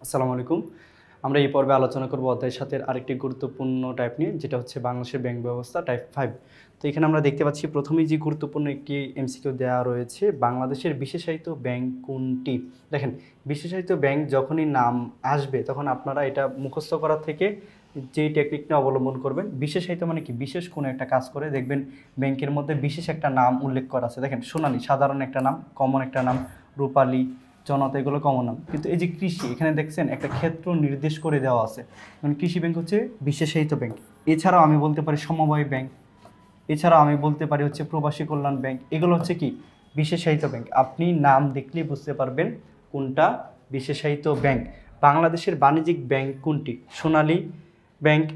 আসসালামু আলাইকুম। আমরা এই পর্বে আলোচনা করব অধ্যায় ৭ এর আরেকটি গুরুত্বপূর্ণ টাইপ নিয়ে, যেটা হচ্ছে বাংলাদেশের ব্যাংক ব্যবস্থা টাইপ 5। তো এখানে আমরা দেখতে পাচ্ছি প্রথমেই যে গুরুত্বপূর্ণ একটি এমসিকিউ দেওয়া রয়েছে, বাংলাদেশের বিশেষায়িত ব্যাংক কোনটি? দেখেন, বিশেষায়িত ব্যাংক যখনই নাম আসবে তখন আপনারা এটা মুখস্থ করার থেকে যে টেকনিকটা অবলম্বন করবেন। বিশেষায়িত মানে কি? বিশেষ কোনো একটা কাজ করে দেখবেন ব্যাংকের মধ্যে বিশেষ একটা নাম উল্লেখ করা আছে। দেখেন, সোনালী সাধারণ একটা নাম, কমন একটা নাম, রূপালী, জনতা, এগুলো কমন নাম। কিন্তু এই যে কৃষি, এখানে দেখছেন একটা ক্ষেত্র নির্দেশ করে দেওয়া আছে, মানে কৃষি ব্যাংক হচ্ছে বিশেষায়িত ব্যাংক। এছাড়াও আমি বলতে পারি সমবায় ব্যাংক, এছাড়াও আমি বলতে পারি হচ্ছে প্রবাসী কল্যাণ ব্যাংক। এগুলো হচ্ছে কি? বিশেষায়িত ব্যাংক। আপনি নাম দেখলেই বুঝতে পারবেন কোনটা বিশেষায়িত ব্যাংক। বাংলাদেশের বাণিজ্যিক ব্যাংক কোনটি? সোনালী ব্যাংক,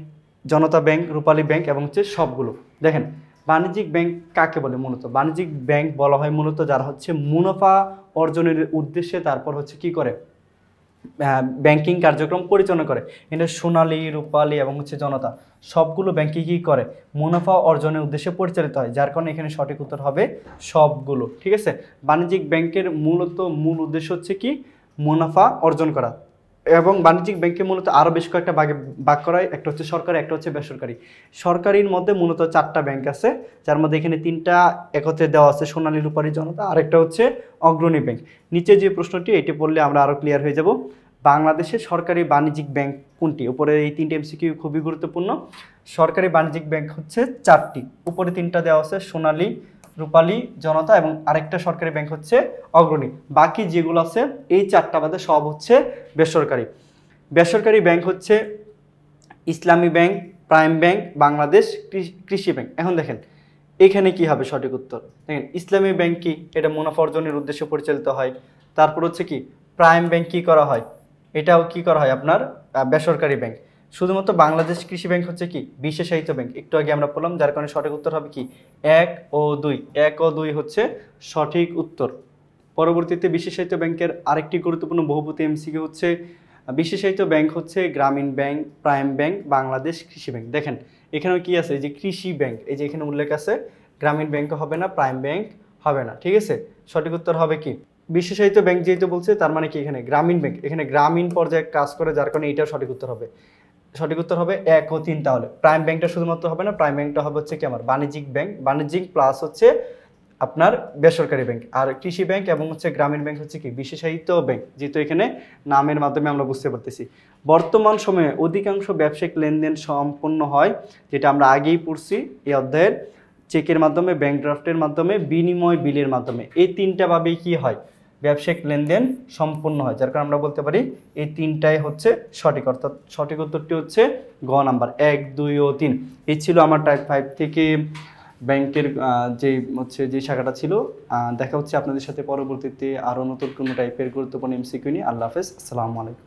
জনতা ব্যাংক, রূপালী ব্যাংক এবং হচ্ছে সবগুলো। দেখেন, বাণিজ্যিক ব্যাংক কাকে বলে? মূলত বাণিজ্যিক ব্যাংক বলা হয় মূলত যারা হচ্ছে মুনাফা অর্জনের উদ্দেশ্যে তারপর হচ্ছে কি করে, ব্যাংকিং কার্যক্রম পরিচালনা করে। এটা সোনালী, রূপালী এবং হচ্ছে জনতা, সবগুলো ব্যাংকই কী করে? মুনাফা অর্জনের উদ্দেশ্যে পরিচালিত হয়, যার কারণে এখানে সঠিক উত্তর হবে সবগুলো। ঠিক আছে, বাণিজ্যিক ব্যাংকের মূল উদ্দেশ্য হচ্ছে কি? মুনাফা অর্জন করা। এবং বাণিজ্যিক ব্যাংকে মূলত আরও বেশ কয়েকটা ভাগ করা হয়, একটা হচ্ছে সরকারি, একটা হচ্ছে বেসরকারি। সরকারির মধ্যে মূলত 4টা ব্যাংক আছে, যার মধ্যে এখানে 3টা একত্রে দেওয়া আছে, সোনালী, রূপালী, জনতা, আরেকটা হচ্ছে অগ্রণী ব্যাংক। নিচে যে প্রশ্নটি, এটি পড়লে আমরা আরও ক্লিয়ার হয়ে যাব। বাংলাদেশের সরকারি বাণিজ্যিক ব্যাংক কোনটি? উপরে এই 3টে এমসিকিউ খুবই গুরুত্বপূর্ণ। সরকারি বাণিজ্যিক ব্যাংক হচ্ছে 4টি, উপরে 3টা দেওয়া আছে, সোনালী, রূপালী, জনতা এবং আরেকটা সরকারি ব্যাংক হচ্ছে অগ্রণী। বাকি যেগুলো আছে এই 4টা বাদে সব হচ্ছে বেসরকারি। বেসরকারি ব্যাংক হচ্ছে ইসলামী ব্যাংক, প্রাইম ব্যাংক, বাংলাদেশ কৃষি ব্যাংক। এখন দেখেন এখানে কি হবে সঠিক উত্তর। দেখেন, ইসলামী ব্যাংক কি? এটা মুনাফা অর্জনের উদ্দেশ্যে পরিচালিত হয়। তারপর হচ্ছে কি? প্রাইম ব্যাংক কি করা হয়? এটাও কি করা হয় আপনার বেসরকারি ব্যাংক। শুধুমাত্র বাংলাদেশ কৃষি ব্যাংক হচ্ছে কি? বিশেষায়িত ব্যাংক। একটু আগে আমরা বললাম, যার কারণে সঠিক উত্তর হবে কি? 1 ও 2। 1 ও 2 হচ্ছে সঠিক উত্তর। পরবর্তীতে বিশেষায়িত ব্যাংকের আরেকটি গুরুত্বপূর্ণ বহুপতি এমসিকিউ হচ্ছে, বিশেষায়িত ব্যাংক হচ্ছে গ্রামীণ ব্যাংক, প্রাইম ব্যাংক, বাংলাদেশ কৃষি ব্যাংক। দেখেন এখানেও কি আছে? এই যে কৃষি ব্যাংক, এই যে এখানে উল্লেখ আছে, গ্রামীণ ব্যাংক হবে না, প্রাইম ব্যাংক হবে না। ঠিক আছে, সঠিক উত্তর হবে কি? বিশেষায়িত ব্যাংক যেহেতু বলছে, তার মানে কি এখানে গ্রামীণ ব্যাংক, এখানে গ্রামীণ পর্যায়ে কাজ করে, যার কারণে এটাও সঠিক উত্তর হবে। সঠিক উত্তর হবে 1 ও 3। তাহলে প্রাইম ব্যাংকটা শুধুমাত্র হবে না, প্রাইম ব্যাংকটা হবে হচ্ছে কি আমার বাণিজ্যিক ব্যাংক, বাণিজ্যিক প্লাস হচ্ছে আপনার বেসরকারি ব্যাংক। আর কৃষি ব্যাংক এবং হচ্ছে গ্রামীণ ব্যাংক হচ্ছে কি? বিশেষায়িত ব্যাংক, যেহেতু এখানে নামের মাধ্যমে আমরা বুঝতে পারতেছি। বর্তমান সময়ে অধিকাংশ ব্যবসায়িক লেনদেন সম্পন্ন হয়, যেটা আমরা আগেই পড়ছি এই অধ্যায়ের, চেকের মাধ্যমে, ব্যাংক ড্রাফটের মাধ্যমে, বিনিময় বিলের মাধ্যমে। এই 3টা ভাবেই কি হয়? ব্যবসায়িক লেনদেন সম্পন্ন হয়, যার কারণে আমরা বলতে পারি এই 3টাই হচ্ছে সঠিক। অর্থাৎ সঠিক উত্তরটি হচ্ছে গ নাম্বার, 1, 2 ও 3। এই ছিল আমার টাইপ 5 থেকে ব্যাংকের যে শাখাটা ছিল। দেখা হচ্ছে আপনাদের সাথে পরবর্তীতে আরও নতুন কোনো টাইপের গুরুত্বপূর্ণ এমসিকিউ নিয়ে। আল্লাহ হাফেজ, আসসালামু আলাইকুম।